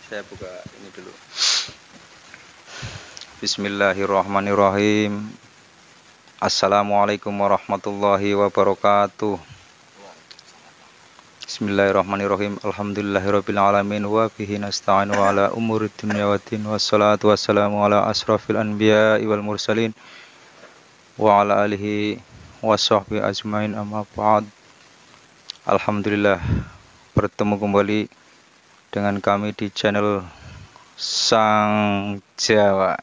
Saya buka ini dulu. Bismillahirrahmanirrahim. Assalamualaikum warahmatullahi wabarakatuh. Bismillahirrahmanirrahim. Alhamdulillahirabbil alamin wa bihi nasta'in wa ala umurid dunya waddin wassalatu wassalamu ala asrafil anbiya'i wal mursalin wa ala alihi washabbihi ajmain amma ba'd. Alhamdulillah bertemu kembali dengan kami di channel Sang Jawa.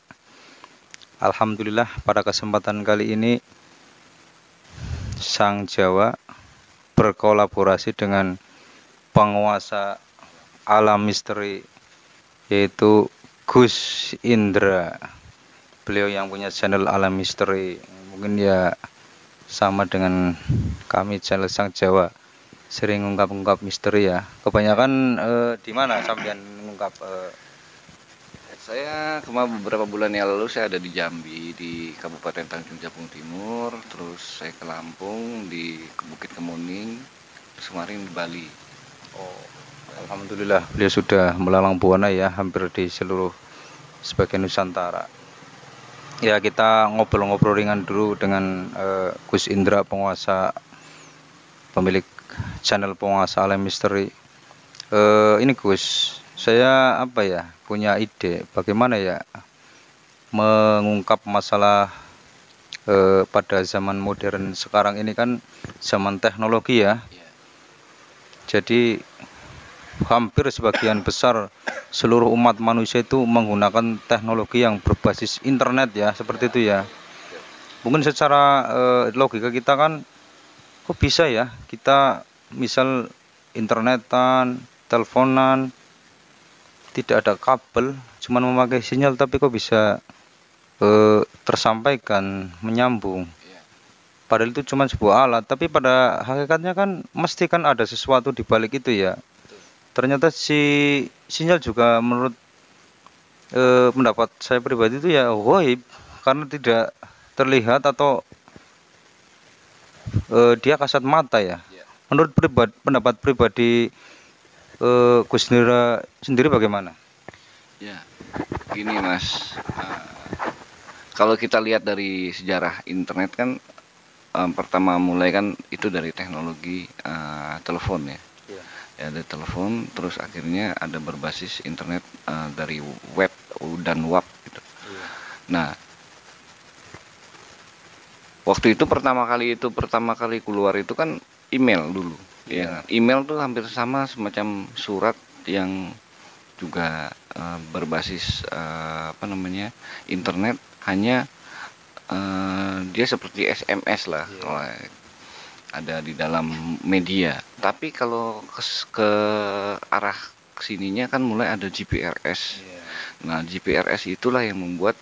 Alhamdulillah pada kesempatan kali ini Sang Jawa berkolaborasi dengan penguasa alam misteri yaitu Gus Indra. Beliau yang punya channel Alam Misteri. Mungkin ya sama dengan kami channel Sang Jawa, sering ungkap-ungkap misteri ya. Kebanyakan di mana sampean mengungkap? Saya kemarin beberapa bulan yang lalu saya ada di Jambi, di Kabupaten Tanjung Jabung Timur, terus saya ke Lampung, di Bukit Kemuning, terus kemarin di Bali. Oh, alhamdulillah beliau sudah melalang buana ya, hampir di seluruh sebagian Nusantara. Ya, kita ngobrol-ngobrol ringan dulu dengan Gus Indra, penguasa, pemilik channel penguasa Alam Misteri. Ini Gus, saya punya ide bagaimana ya mengungkap masalah pada zaman modern sekarang ini kan zaman teknologi ya. Jadi hampir sebagian besar seluruh umat manusia itu menggunakan teknologi yang berbasis internet ya, seperti itu ya. Mungkin secara logika kita kan kok bisa ya kita misal internetan, teleponan, tidak ada kabel, cuma memakai sinyal, tapi kok bisa tersampaikan, menyambung. Padahal itu cuma sebuah alat, tapi pada hakikatnya kan mesti kan ada sesuatu di balik itu ya. Ternyata si sinyal juga menurut pendapat saya pribadi itu ya gaib, karena tidak terlihat atau dia kasat mata ya. Menurut pendapat pribadi Gus Indra sendiri bagaimana? Ya, gini Mas, kalau kita lihat dari sejarah internet kan pertama mulai kan itu dari teknologi telepon ya. Ya, ada telepon, terus akhirnya ada berbasis internet dari web dan WAP gitu. Nah, waktu itu pertama kali keluar itu kan email dulu. Ya, email tuh hampir sama semacam surat yang juga berbasis internet, hanya dia seperti SMS lah, ada di dalam media. Tapi kalau ke arah kesininya kan mulai ada GPRS. Nah, GPRS itulah yang membuat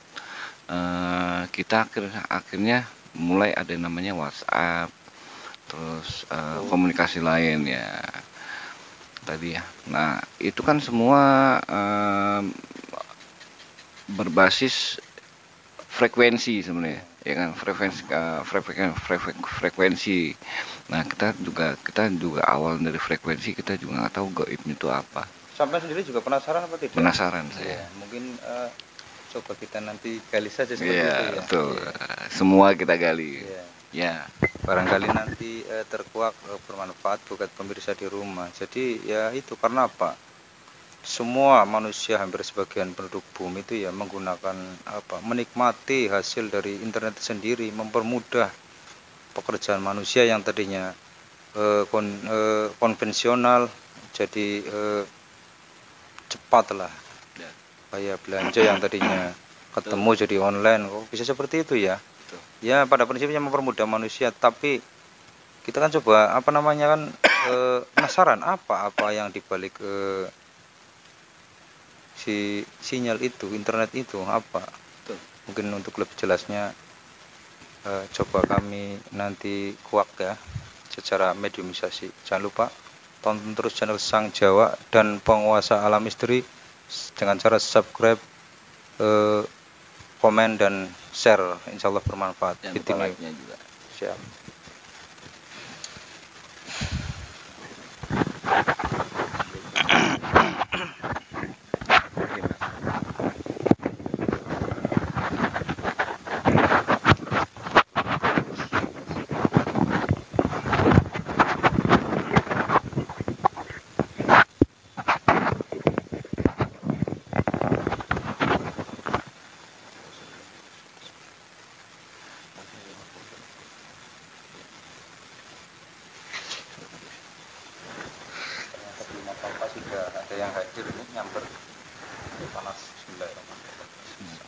kita akhirnya mulai ada namanya WhatsApp, terus komunikasi lain ya tadi ya. Nah, itu kan semua berbasis frekuensi sebenarnya, ya kan, frekuensi. Nah, kita juga awal dari frekuensi, kita juga nggak tahu gaibnya itu apa. Sampai sendiri juga penasaran apa tidak? Penasaran saya. Mungkin coba kita nanti gali saja seperti itu ya. Betul. Semua kita gali. Ya. Barangkali nanti terkuak bermanfaat buat pemirsa di rumah. Jadi ya itu karena apa? Semua manusia, hampir sebagian penduduk bumi itu ya menggunakan menikmati hasil dari internet sendiri, mempermudah pekerjaan manusia yang tadinya konvensional jadi cepat lah. Kayak belanja yang tadinya ketemu jadi online, kok bisa seperti itu ya. Ya, pada prinsipnya mempermudah manusia, tapi kita kan coba penasaran apa yang dibalik si sinyal itu, internet itu apa. Mungkin untuk lebih jelasnya coba kami nanti kuak ya secara mediumisasi. Jangan lupa tonton terus channel Sang Jawa dan penguasa Alam Misteri dengan cara subscribe, komen dan share, insya Allah bermanfaat. Jangan lupa like-nya juga. Siap. ada yang hadir ini nyamper panas. Bismillahirrahmanirrahim.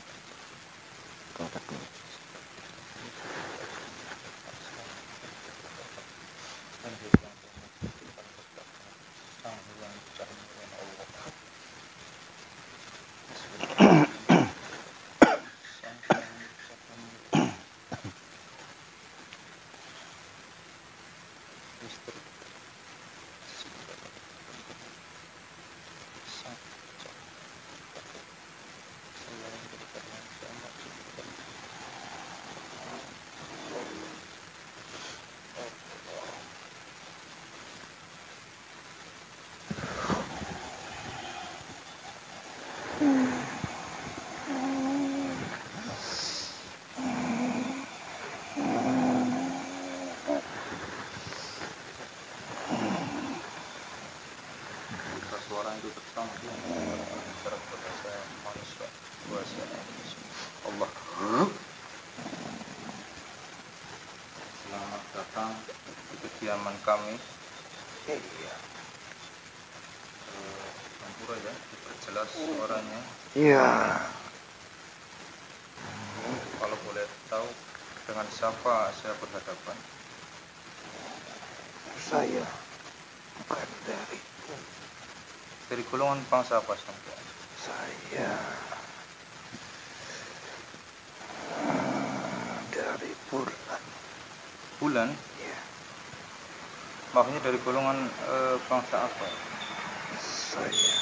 Suara itu tertang bicara bahasa manusia bahasa Allah. Selamat datang di kediaman kami. Iya. Sampura ya, diperjelas suaranya. Iya. Kalau boleh tahu dengan siapa saya berhadapan? Saya bukan dari golongan bangsa apa sampai? Saya dari bulan. Bulan? Iya. Maksudnya dari golongan bangsa apa? Saya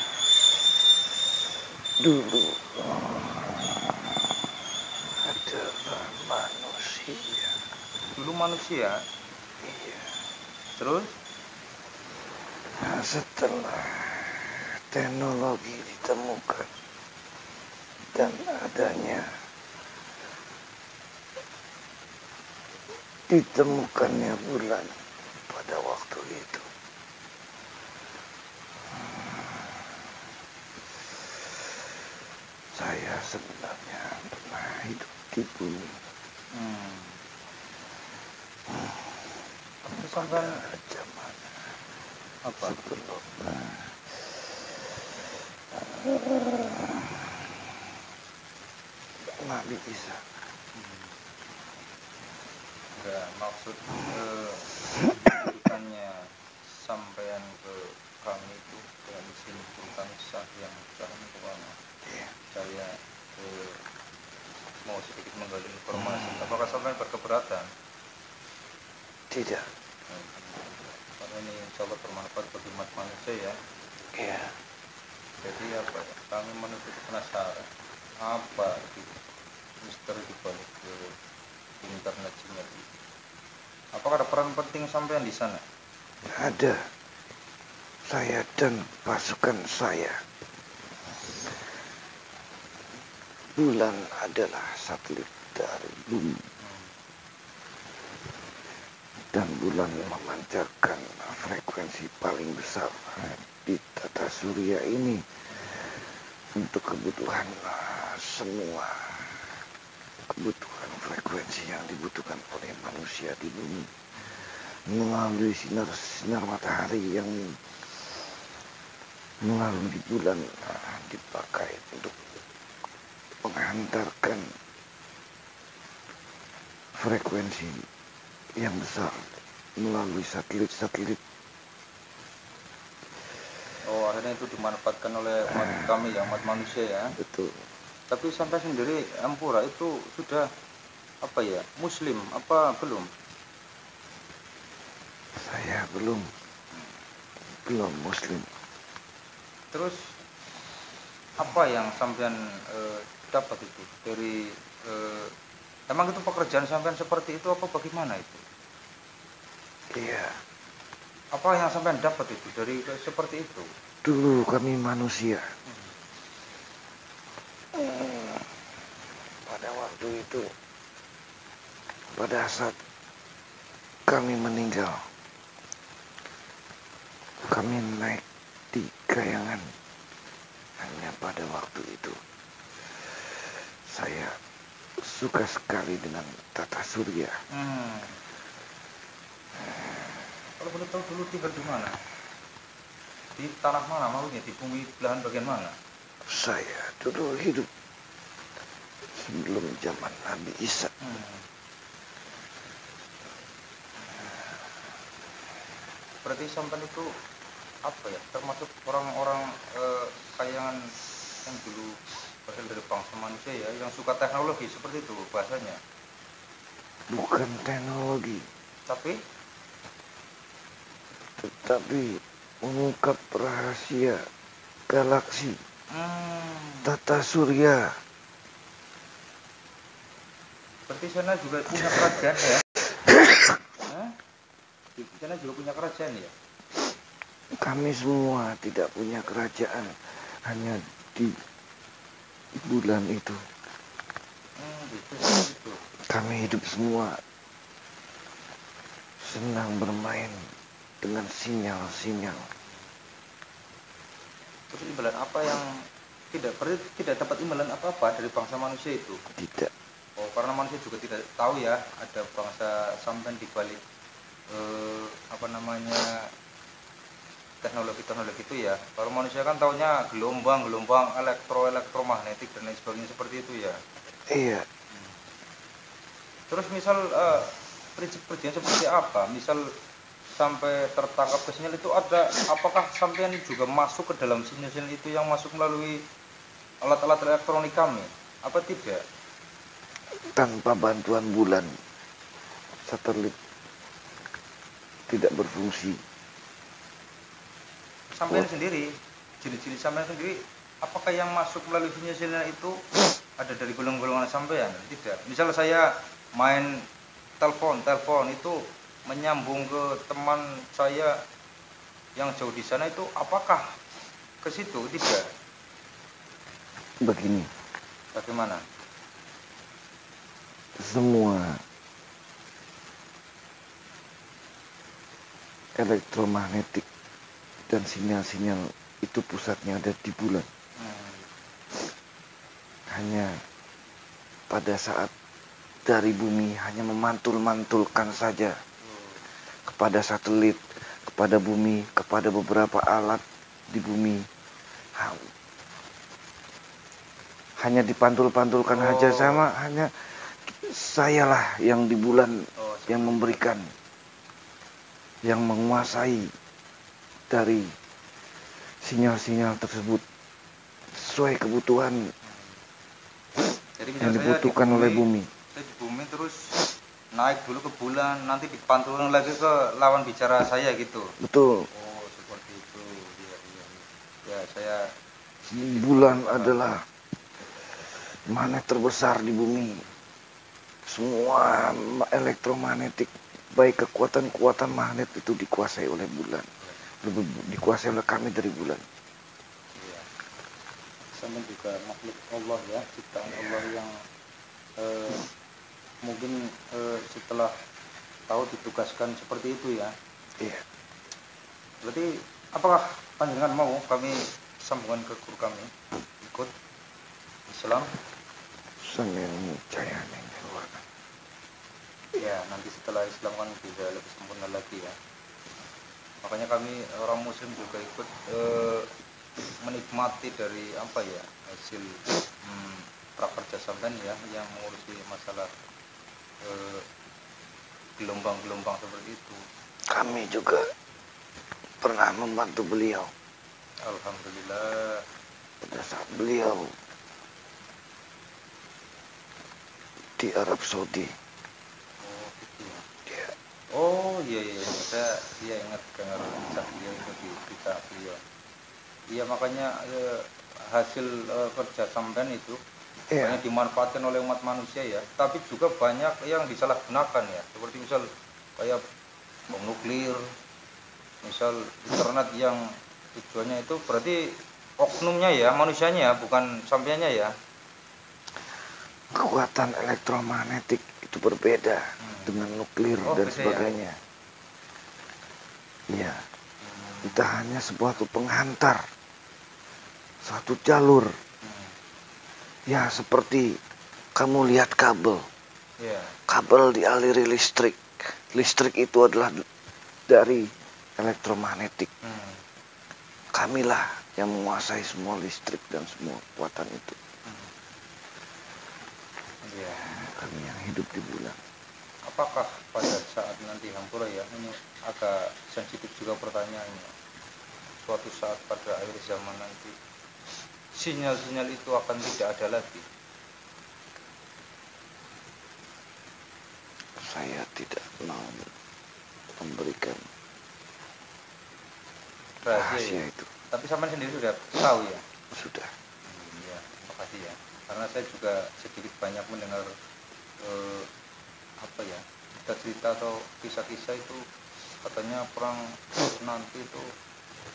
dulu adalah manusia. Dulu manusia? Iya. Terus? Nah, setelah teknologi ditemukan dan ditemukannya bulan pada waktu itu, saya sebenarnya pernah hidup di bumi. Pada zaman apa? Sebelum Nabi Isa. Enggak, maksud bukannya sampean ke kami itu yang di sini bukan sah yang jangan kemana. Saya mau sedikit menggali informasi. Apakah sampean berkeberatan? Tidak. Karena ini insya Allah bermanfaat bagi umat manusia ya. Iya. Jadi apa? Kami menuntut penasaran apa itu misteri di balik internet sinyal ini. Apakah ada peran penting sampean di sana? Ada. Saya dan pasukan saya. Bulan adalah satelit dari bumi. Dan bulan memancarkan frekuensi paling besar di tata surya ini untuk kebutuhan semua kebutuhan frekuensi yang dibutuhkan oleh manusia di bumi melalui sinar matahari yang melalui bulan dipakai untuk menghantarkan frekuensi yang besar melalui satelit-satelit. Oh, akhirnya itu dimanfaatkan oleh umat kami ya, umat manusia ya. Betul. Tapi sampai sendiri Ampura itu sudah apa ya, Muslim apa belum? Saya belum Muslim. Terus apa yang sampean dapat itu dari emang itu pekerjaan sampean seperti itu apa bagaimana itu? Iya. Apa yang sampean dapat itu dari seperti itu? Dulu kami manusia. Pada waktu itu, pada saat kami meninggal, kami naik di kayangan. Hanya pada waktu itu, saya suka sekali dengan tata surya. Kalau boleh tahu dulu tinggal di mana? Di Di tanah mana maksudnya? Di bumi belahan bagian mana? Saya dulu hidup sebelum zaman Nabi Isa. Berarti sampean itu apa ya? Termasuk orang-orang kayangan yang dulu berasal dari bangsa manusia ya, yang suka teknologi seperti itu bahasanya. Bukan teknologi, tetapi mengungkap rahasia galaksi, tata surya. Berarti sana juga punya kerajaan ya? Di sana juga punya kerajaan ya? Kami semua tidak punya kerajaan, hanya di bulan itu. Gitu. Kami hidup semua senang bermain dengan sinyal-sinyal. Terus imbalan apa yang tidak dapat imbalan apa-apa dari bangsa manusia itu? Tidak. Oh, karena manusia juga tidak tahu ya ada bangsa sampean di balik teknologi itu ya. Kalau manusia kan taunya gelombang elektromagnetik dan lain sebagainya seperti itu ya. Iya. Terus misal prinsip kerjanya seperti apa? Misal sampai tertangkap ke sinyal itu apakah sampean juga masuk ke dalam sinyal-sinyal itu yang masuk melalui alat-alat elektronik kami? Apa tidak? Tanpa bantuan bulan, satelit tidak berfungsi. Sampean sendiri, jenis-jenis sampean sendiri, apakah yang masuk melalui sinyal-sinyal itu ada dari golongan-golongan sampean? Tidak. Misal saya main telepon itu menyambung ke teman saya yang jauh di sana itu apakah ke situ? Tidak. Begini, Bagaimana? semua elektromagnetik dan sinyal-sinyal itu pusatnya ada di bulan. Hanya pada saat dari bumi hanya memantul-mantulkan saja kepada satelit, kepada bumi, kepada beberapa alat di bumi. Hanya dipantul-pantulkan saja, sama hanya sayalah yang di bulan yang memberikan, yang menguasai dari sinyal-sinyal tersebut sesuai kebutuhan. Jadi yang dibutuhkan oleh bumi. Saya di bumi terus naik dulu ke bulan, nanti dipantulkan lagi ke lawan bicara saya gitu. Betul. Oh, seperti itu. Iya. Ya, saya bulan adalah magnet terbesar di bumi. Semua elektromagnetik, baik kekuatan-kekuatan magnet itu dikuasai oleh bulan. Dikuasai oleh kami dari bulan. Iya. Sama juga makhluk Allah ya, ciptaan Allah yang mungkin setelah tahu ditugaskan seperti itu ya. Iya. Berarti apakah panjenengan mau kami sambungan ke guru kami ikut Islam? Sambil percaya keluarkan. Ya, nanti setelah Islam kan bisa lebih sempurna lagi ya. Makanya kami orang Muslim juga ikut menikmati dari apa ya hasil prakerja sampean ya yang mengurusi masalah gelombang-gelombang seperti itu. Kami juga pernah membantu beliau. Alhamdulillah. Pada saat beliau di Arab Saudi. Oh gitu ya. Dia Oh iya saya ingat dengar kisah beliau itu di berita beliau. Iya makanya hasil kerja sampean itu banyak dimanfaatkan oleh umat manusia ya, tapi juga banyak yang disalahgunakan ya, seperti misal kayak bom nuklir, misal internet yang tujuannya itu berarti oknumnya ya manusianya bukan sampeannya ya. kekuatan elektromagnetik itu berbeda dengan nuklir dan sebagainya. Iya. Itu hanya suatu penghantar, suatu jalur. Ya, seperti kamu lihat kabel. Kabel dialiri listrik. Listrik itu adalah dari elektromagnetik. kamilah yang menguasai semua listrik dan semua kekuatan itu. Iya. Kami yang hidup di bulan. Apakah pada saat nanti Hampura ya, ini agak sensitif juga pertanyaannya, suatu saat pada akhir zaman nanti sinyal-sinyal itu akan tidak ada lagi? Saya tidak mau memberikan rahasia itu. Tapi sampean sendiri sudah tahu ya? Sudah. Iya, terima kasih ya. Karena saya juga sedikit banyak mendengar apa ya, cerita-cerita atau kisah-kisah itu katanya perang nanti itu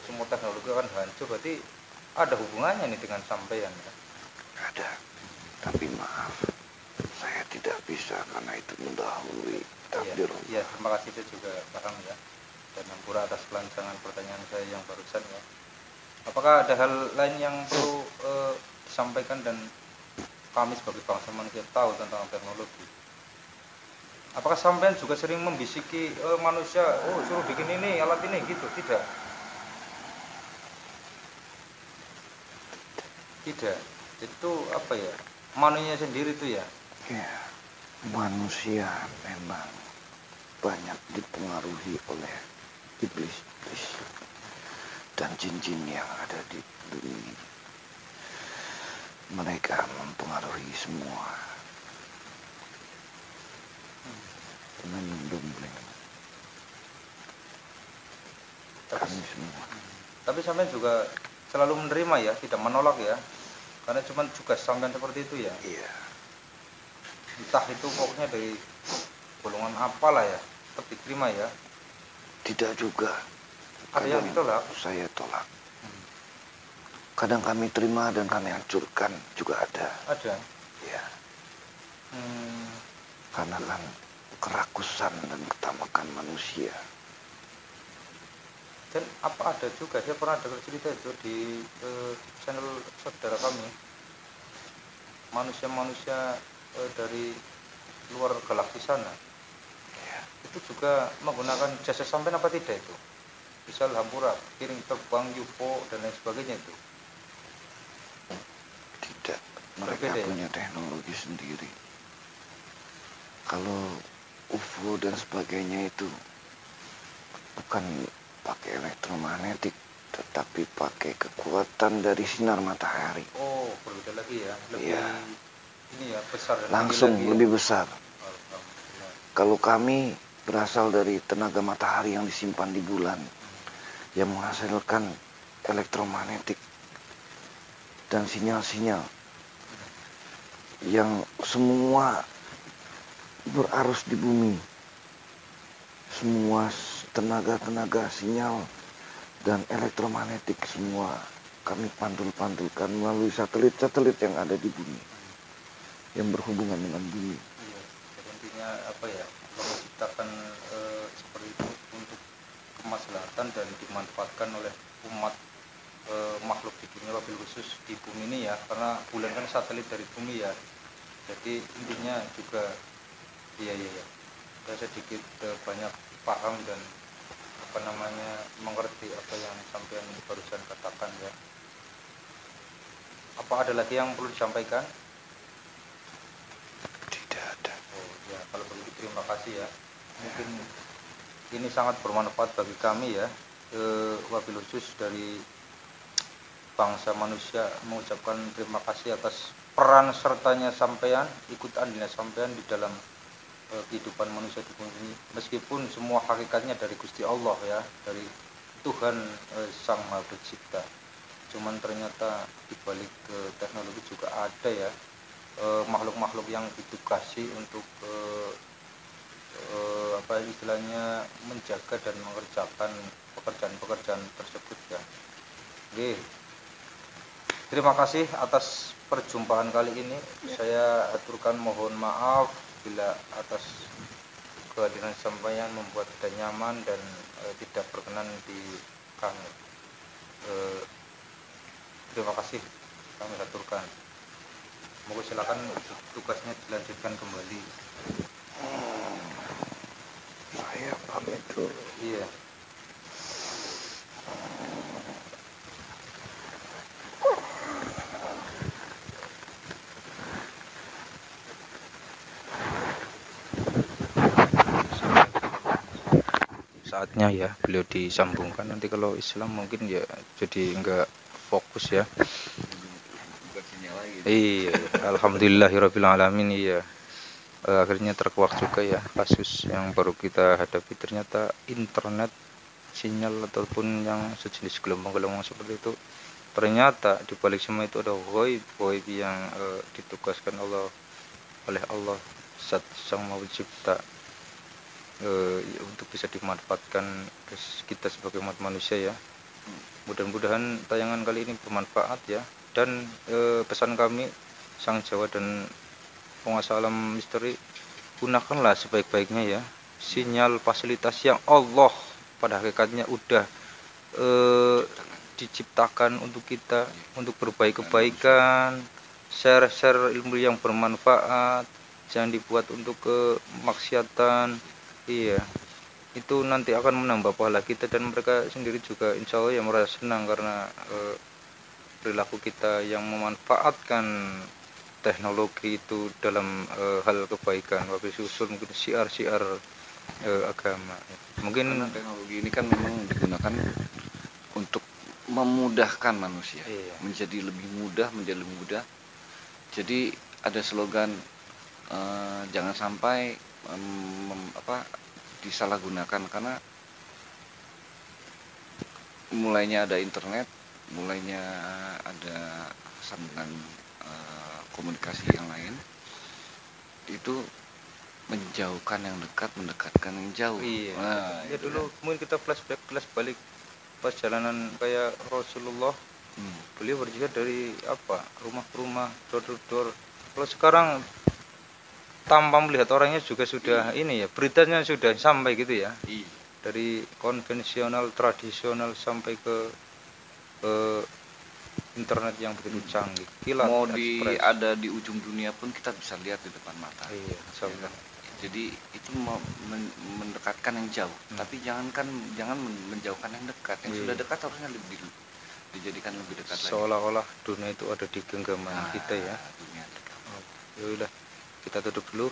semua teknologi akan hancur. Berarti ada hubungannya nih dengan sampean ya? Ada. Tapi maaf, saya tidak bisa karena itu mendahului takdir. Iya, terima kasih, saya juga paham ya. Dan Hampura atas kelancangan pertanyaan saya yang barusan ya. Apakah ada hal lain yang perlu disampaikan dan kami sebagai bangsa manusia tahu tentang teknologi? Apakah sampean juga sering membisiki manusia, oh suruh bikin ini, alat ini gitu? Tidak. Tidak. Itu apa ya? Manusia sendiri itu ya. Ya, manusia memang banyak dipengaruhi oleh iblis-iblis dan jin-jin yang ada di dunia ini. Mereka mempengaruhi semua dengan mendompleng kami semua. Tapi sampean juga selalu menerima ya, tidak menolak ya. Karena cuma tugas sampean seperti itu ya. Iya. Entah itu pokoknya dari golongan apalah ya, tetap diterima ya. Tidak juga. Ada yang ditolak? Saya tolak. Kadang kami terima dan kami hancurkan juga ada. Ada. Ya. Karena kan kerakusan dan ketamakan manusia. Dan apa ada juga, saya pernah dengar cerita itu di channel saudara kami, manusia-manusia dari luar galaksi sana Ya. itu juga menggunakan jasa sampean apa tidak itu? Misal Hampura kirim terbang UFO dan lain sebagainya itu. Tidak, mereka Berbeda ya? punya teknologi sendiri. Kalau UFO dan sebagainya itu bukan pakai elektromagnetik, tetapi pakai kekuatan dari sinar matahari. Oh, berbeda lagi ya, lebih Iya. ini ya, besar dan Langsung tinggi lagi lebih ya. besar. Alhamdulillah. Kalau kami berasal dari tenaga matahari yang disimpan di bulan, yang menghasilkan elektromagnetik dan sinyal-sinyal yang semua berarus di bumi. Semua tenaga-tenaga sinyal dan elektromagnetik semua kami pantul-pantulkan melalui satelit-satelit yang ada di bumi, yang berhubungan dengan bumi. Iya, jadi intinya apa ya, Allah menciptakan seperti itu untuk kemaslahatan dan dimanfaatkan oleh umat makhluk di dunia, wabil khusus di bumi ini ya, karena bulan kan satelit dari bumi ya. Jadi intinya juga iya saya sedikit banyak paham dan apa namanya mengerti apa yang sampean barusan katakan ya. Apa ada lagi yang perlu disampaikan? Tidak ada. Oh ya, kalau begitu terima kasih ya. Mungkin ini sangat bermanfaat bagi kami ya. Wabil khusus dari bangsa manusia mengucapkan terima kasih atas peran sertanya sampean, ikut andilnya sampean di dalam kehidupan manusia di bumi ini. Meskipun semua hakikatnya dari Gusti Allah ya, dari Tuhan Sang Maha Pencipta. Cuman ternyata di balik teknologi juga ada ya makhluk-makhluk yang ditugasi untuk apa istilahnya menjaga dan mengerjakan pekerjaan-pekerjaan tersebut ya. Oke. Terima kasih atas perjumpaan kali ini. Saya aturkan mohon maaf bila atas kehadiran sampeyan membuat tidak nyaman dan tidak berkenan di kami. Terima kasih kami aturkan. Moga silakan tugasnya dilanjutkan kembali. Saya pamit dulu. Iya. saatnya ya beliau disambungkan. Nanti kalau Islam mungkin ya jadi enggak fokus ya. Tugasnya lagi. Iya, alhamdulillahirabbil alamin. Iya. Akhirnya terkuak juga ya kasus yang baru kita hadapi. Ternyata internet sinyal ataupun yang sejenis gelombang-gelombang seperti itu, ternyata di balik semua itu ada ghaib yang ditugaskan oleh Allah Zat Sang Maha Pencipta, untuk bisa dimanfaatkan kita sebagai umat manusia ya. Mudah-mudahan tayangan kali ini bermanfaat ya. Dan pesan kami Sang Jawa dan penguasa alam misteri, gunakanlah sebaik-baiknya ya sinyal fasilitas yang Allah pada hakikatnya udah diciptakan untuk kita, untuk berbaik kebaikan, share ilmu yang bermanfaat, jangan dibuat untuk kemaksiatan. Iya, itu nanti akan menambah pahala kita, dan mereka sendiri juga insya Allah ya merasa senang karena perilaku kita yang memanfaatkan teknologi itu dalam hal kebaikan, wabil usul mungkin siar agama. Mungkin Karena teknologi ini kan memang digunakan untuk memudahkan manusia, iya. menjadi lebih mudah. Jadi ada slogan jangan sampai disalahgunakan, karena mulainya ada internet, mulainya ada sambungan komunikasi yang lain, itu menjauhkan yang dekat, mendekatkan yang jauh. Iya. Nah, Ya itu dulu mungkin kita flashback balik pas jalanan kayak Rasulullah, beliau berjihad dari rumah ke rumah, door to door. Kalau sekarang tanpa melihat orangnya juga sudah ini ya, beritanya sudah sampai gitu ya. Iya. Dari konvensional, tradisional sampai ke internet yang begitu canggih. Kilat, Mau ekspres. ada di ujung dunia pun kita bisa lihat di depan mata. Iya, insyaallah. Jadi itu mendekatkan yang jauh, tapi jangan menjauhkan yang dekat. Yang sudah dekat harusnya dijadikan lebih dekat lagi. Seolah-olah dunia itu ada di genggaman kita ya. Dunia dekat. Ya udah, kita tutup dulu.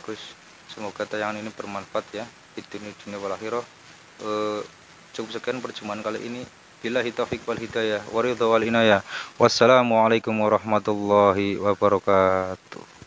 Gus, semoga tayangan ini bermanfaat ya. Itu dunia wal akhirah. Cukup sekian perjumpaan kali ini. Billahi taufiq wal hidayah wa ridha wal inayah. Wassalamualaikum warahmatullahi wabarakatuh.